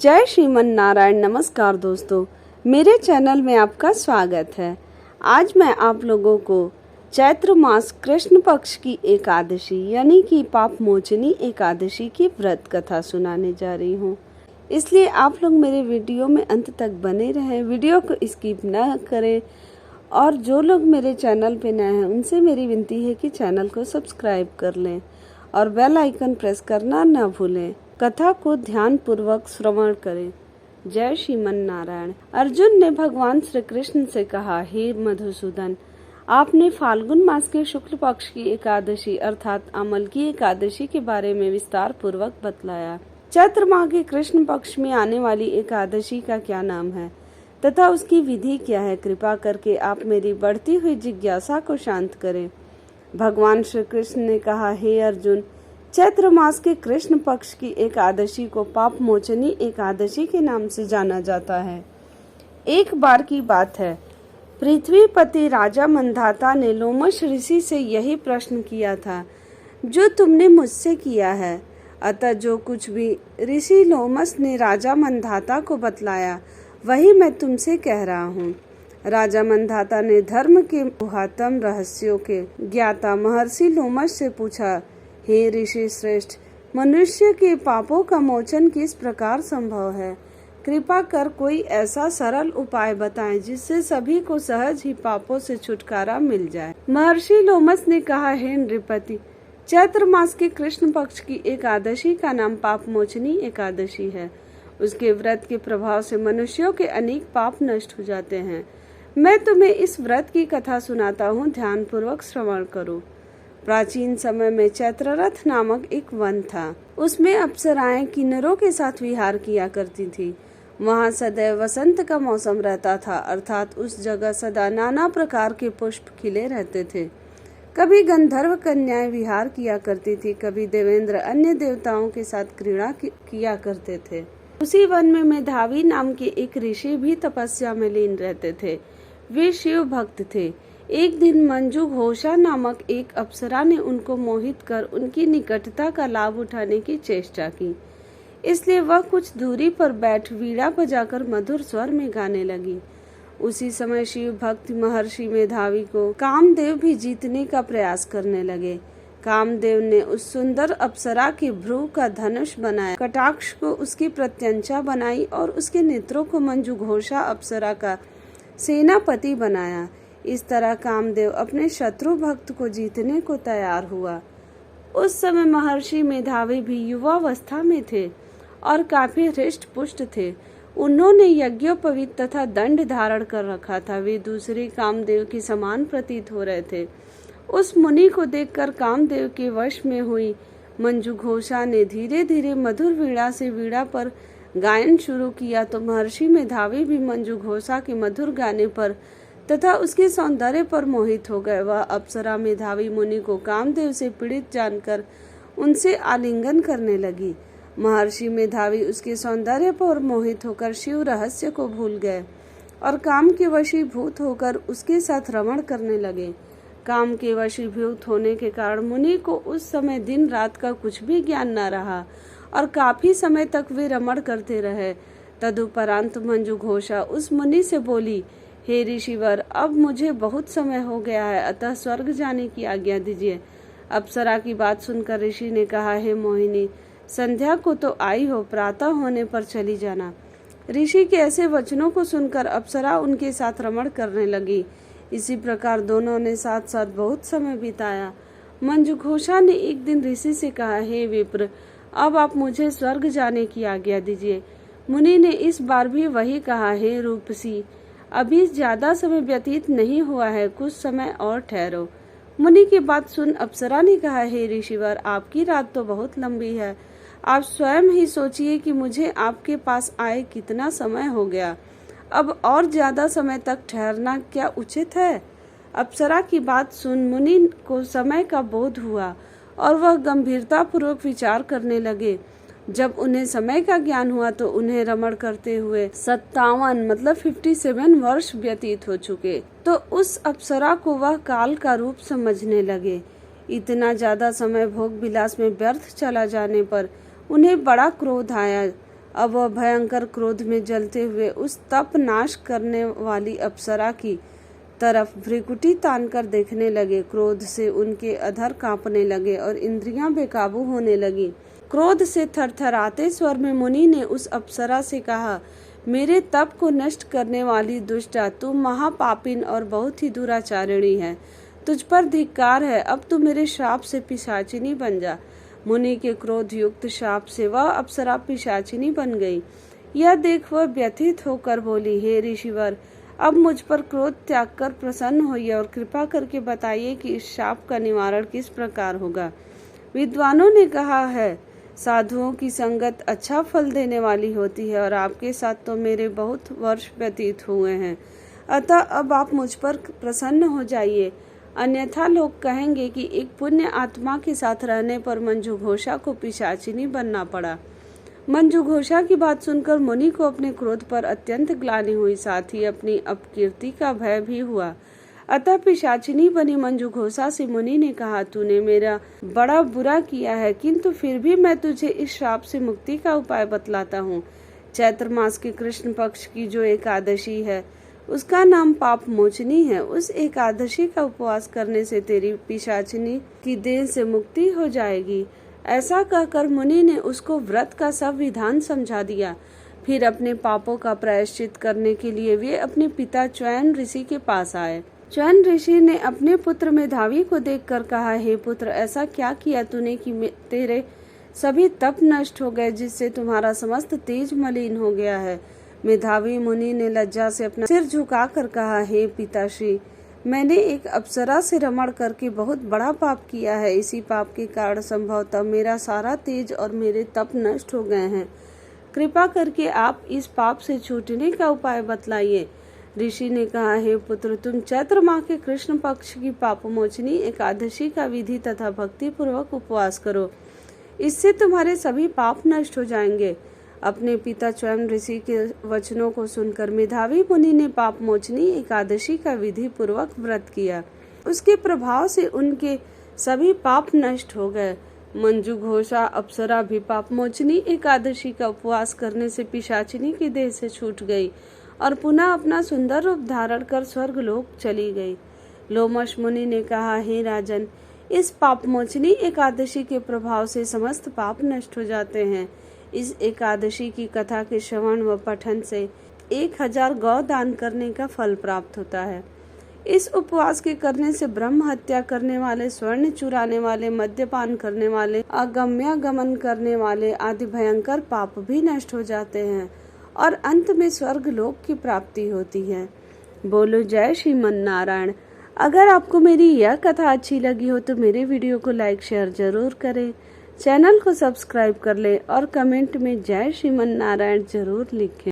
जय श्रीमन नारायण। नमस्कार दोस्तों, मेरे चैनल में आपका स्वागत है। आज मैं आप लोगों को चैत्र मास कृष्ण पक्ष की एकादशी यानी कि पाप मोचनी एकादशी की व्रत कथा सुनाने जा रही हूँ, इसलिए आप लोग मेरे वीडियो में अंत तक बने रहें, वीडियो को स्किप न करें। और जो लोग मेरे चैनल पे नए हैं उनसे मेरी विनती है कि चैनल को सब्सक्राइब कर लें और बेल आइकन प्रेस करना न भूलें। कथा को ध्यान पूर्वक श्रवण करें। जय श्रीमन नारायण। अर्जुन ने भगवान श्री कृष्ण से कहा, हे मधुसूदन, आपने फाल्गुन मास के शुक्ल पक्ष की एकादशी अर्थात अमल की एकादशी के बारे में विस्तार पूर्वक बतलाया। चैत्र माह के कृष्ण पक्ष में आने वाली एकादशी का क्या नाम है तथा उसकी विधि क्या है, कृपा करके आप मेरी बढ़ती हुई जिज्ञासा को शांत करें। भगवान श्री कृष्ण ने कहा, हे अर्जुन, चैत्र मास के कृष्ण पक्ष की एकादशी को पाप मोचनी एकादशी के नाम से जाना जाता है। एक बार की बात है, पृथ्वीपति राजा मंधाता ने लोमश ऋषि से यही प्रश्न किया था जो तुमने मुझसे किया है। अतः जो कुछ भी ऋषि लोमस ने राजा मंधाता को बतलाया वही मैं तुमसे कह रहा हूँ। राजा मंधाता ने धर्म के गुहातम रहस्यों के ज्ञाता महर्षि लोमस से पूछा, हे ऋषि श्रेष्ठ, मनुष्य के पापों का मोचन किस प्रकार संभव है? कृपा कर कोई ऐसा सरल उपाय बताएं जिससे सभी को सहज ही पापों से छुटकारा मिल जाए। महर्षि लोमस ने कहा, हे नृपति, चैत्र मास के कृष्ण पक्ष की एकादशी का नाम पाप मोचनी एकादशी है। उसके व्रत के प्रभाव से मनुष्यों के अनेक पाप नष्ट हो जाते हैं। मैं तुम्हें इस व्रत की कथा सुनाता हूँ, ध्यान पूर्वक श्रवण करो। प्राचीन समय में चैत्ररथ नामक एक वन था। उसमें अप्सराएं किन्नरों के साथ विहार किया करती थी। वहाँ सदैव वसंत का मौसम रहता था, अर्थात उस जगह सदा नाना प्रकार के पुष्प खिले रहते थे। कभी गंधर्व कन्याएं विहार किया करती थी, कभी देवेंद्र अन्य देवताओं के साथ क्रीड़ा किया करते थे। उसी वन में मेधावी नाम के एक ऋषि भी तपस्या में लीन रहते थे। वे शिव भक्त थे। एक दिन मंजू घोषा नामक एक अप्सरा ने उनको मोहित कर उनकी निकटता का लाभ उठाने की चेष्टा की, इसलिए वह कुछ दूरी पर बैठ वीणा बजाकर मधुर स्वर में गाने लगी। उसी समय शिव भक्त महर्षि मेधावी को कामदेव भी जीतने का प्रयास करने लगे। कामदेव ने उस सुंदर अप्सरा के भ्रू का धनुष बनाया, कटाक्ष को उसकी प्रत्यंचा बनाई और उसके नेत्रों को मंजू घोषा अप्सरा का सेनापति बनाया। इस तरह कामदेव अपने शत्रु भक्त को जीतने को तैयार हुआ। उस समय महर्षि मेधावी भी युवावस्था में थे और काफी हृष्ट पुष्ट थे। उन्होंने यज्ञोपवीत तथा दंड धारण कर रखा था। वे दूसरे कामदेव के समान प्रतीत हो रहे थे। उस मुनि को देखकर कामदेव के वश में हुई मंजू घोषा ने धीरे धीरे मधुर वीणा से वीणा पर गायन शुरू किया तो महर्षि मेधावी भी मंजू घोषा के मधुर गाने पर तथा उसके सौंदर्य पर मोहित हो गए। वह अप्सरा मेधावी मुनि को कामदेव से पीड़ित जानकर उनसे आलिंगन करने लगी। महर्षि मेधावी उसके सौंदर्य पर मोहित होकर शिव रहस्य को भूल गए और काम के वशीभूत होकर उसके साथ रमण करने लगे। काम के वशीभूत होने के कारण मुनि को उस समय दिन रात का कुछ भी ज्ञान न रहा और काफी समय तक वे रमण करते रहे। तदुपरांत मंजू घोषा उस मुनि से बोली, हे ऋषिवर, अब मुझे बहुत समय हो गया है, अतः स्वर्ग जाने की आज्ञा दीजिए। अप्सरा की बात सुनकर ऋषि ने कहा, हे मोहिनी, संध्या को तो आई हो, प्रातः होने पर चली जाना। ऋषि के ऐसे वचनों को सुनकर अप्सरा उनके साथ रमण करने लगी। इसी प्रकार दोनों ने साथ साथ बहुत समय बिताया। मंजू घोषा ने एक दिन ऋषि से कहा, हे विप्र, अब आप मुझे स्वर्ग जाने की आज्ञा दीजिए। मुनि ने इस बार भी वही कहा, हे रूपसी, अभी ज्यादा समय व्यतीत नहीं हुआ है, कुछ समय और ठहरो। मुनि की बात सुन अप्सरा ने कहा, हे ऋषिवर, आपकी रात तो बहुत लंबी है, आप स्वयं ही सोचिए कि मुझे आपके पास आए कितना समय हो गया, अब और ज्यादा समय तक ठहरना क्या उचित है? अप्सरा की बात सुन मुनि को समय का बोध हुआ और वह गंभीरता पूर्वक विचार करने लगे। जब उन्हें समय का ज्ञान हुआ तो उन्हें रमण करते हुए 57 मतलब 57 वर्ष व्यतीत हो चुके। तो उस अप्सरा को वह काल का रूप समझने लगे। इतना ज्यादा समय भोग विलास में व्यर्थ चला जाने पर उन्हें बड़ा क्रोध आया। अब वह भयंकर क्रोध में जलते हुए उस तप नाश करने वाली अप्सरा की तरफ भ्रिकुटी तानकर देखने लगे। क्रोध से उनके अधर कांपने लगे और इंद्रियां बेकाबू होने लगी। क्रोध से थरथराते स्वर में मुनि ने उस अप्सरा से कहा, मेरे तप को नष्ट करने वाली दुष्टा, तू महापापिन और बहुत ही दुराचारिणी है। तुझ पर धिक्कार है। अब तू मेरे श्राप से पिशाचिनी बन जा। मुनि के क्रोध युक्त शाप से वह अप्सरा पिशाचिनी बन गई। यह देख वह व्यथित होकर बोली, हे ऋषिवर, अब मुझ पर क्रोध त्याग कर प्रसन्न होइए और कृपा करके बताइए कि इस शाप का निवारण किस प्रकार होगा। विद्वानों ने कहा है, साधुओं की संगत अच्छा फल देने वाली होती है और आपके साथ तो मेरे बहुत वर्ष व्यतीत हुए हैं। अतः अब आप मुझ पर प्रसन्न हो जाइए, अन्यथा लोग कहेंगे कि एक पुण्य आत्मा के साथ रहने पर मंजू घोषा को पिशाचिनी बनना पड़ा। मंजू घोषा की बात सुनकर मुनि को अपने क्रोध पर अत्यंत ग्लानि हुई, साथ ही अपनी अपकीर्ति का भय भी हुआ। अतः पिशाचिनी बनी मंजू घोषा से मुनि ने कहा, तूने मेरा बड़ा बुरा किया है, किंतु फिर भी मैं तुझे इस श्राप से मुक्ति का उपाय बतलाता हूँ। चैत्र मास के कृष्ण पक्ष की जो एकादशी है उसका नाम पाप मोचनी है। उस एकादशी का उपवास करने से तेरी पिशाचिनी की देह से मुक्ति हो जाएगी। ऐसा कहकर मुनि ने उसको व्रत का सब विधान समझा दिया। फिर अपने पापों का प्रायश्चित करने के लिए वे अपने पिता च्वयन ऋषि के पास आए। च्वयन ऋषि ने अपने पुत्र मेधावी को देखकर कहा, हे पुत्र, ऐसा क्या किया तूने कि तेरे सभी तप नष्ट हो गए, जिससे तुम्हारा समस्त तेज मलिन हो गया है। मेधावी मुनि ने लज्जा से अपना सिर झुकाकर कहा, हे पिताश्री, मैंने एक अप्सरा से रमण करके बहुत बड़ा पाप किया है। इसी पाप के कारण संभवतः मेरा सारा तेज और मेरे तप नष्ट हो गए हैं। कृपा करके आप इस पाप से छूटने का उपाय बतलाइए। ऋषि ने कहा, हे पुत्र, तुम चैत्र माह के कृष्ण पक्ष की पापमोचनी एकादशी का विधि तथा भक्ति पूर्वक उपवास करो। इससे तुम्हारे सभी पाप नष्ट हो जाएंगे। अपने पिता च्वयन ऋषि के वचनों को सुनकर मेधावी मुनि ने पाप मोचनी एकादशी का विधि पूर्वक व्रत किया। उसके प्रभाव से उनके सभी पाप नष्ट हो गए। मंजू घोषा अप्सरा भी पाप मोचनी एकादशी का उपवास करने से पिशाचिनी की देह से छूट गई और पुनः अपना सुंदर रूप धारण कर स्वर्गलोक चली गई। लोमश मुनि ने कहा, हे राजन, इस पाप मोचनी एकादशी के प्रभाव से समस्त पाप नष्ट हो जाते हैं। इस एकादशी की कथा के श्रवण व पठन से 1000 गौ दान करने का फल प्राप्त होता है। इस उपवास के करने से ब्रह्म हत्या करने वाले, स्वर्ण चुराने वाले, मद्यपान करने वाले, अगम्यागमन करने वाले आदि भयंकर पाप भी नष्ट हो जाते हैं और अंत में स्वर्ग लोक की प्राप्ति होती है। बोलो जय श्रीमन नारायण। अगर आपको मेरी यह कथा अच्छी लगी हो तो मेरे वीडियो को लाइक शेयर जरूर करें, चैनल को सब्सक्राइब कर लें और कमेंट में जय श्रीमन नारायण जरूर लिखें।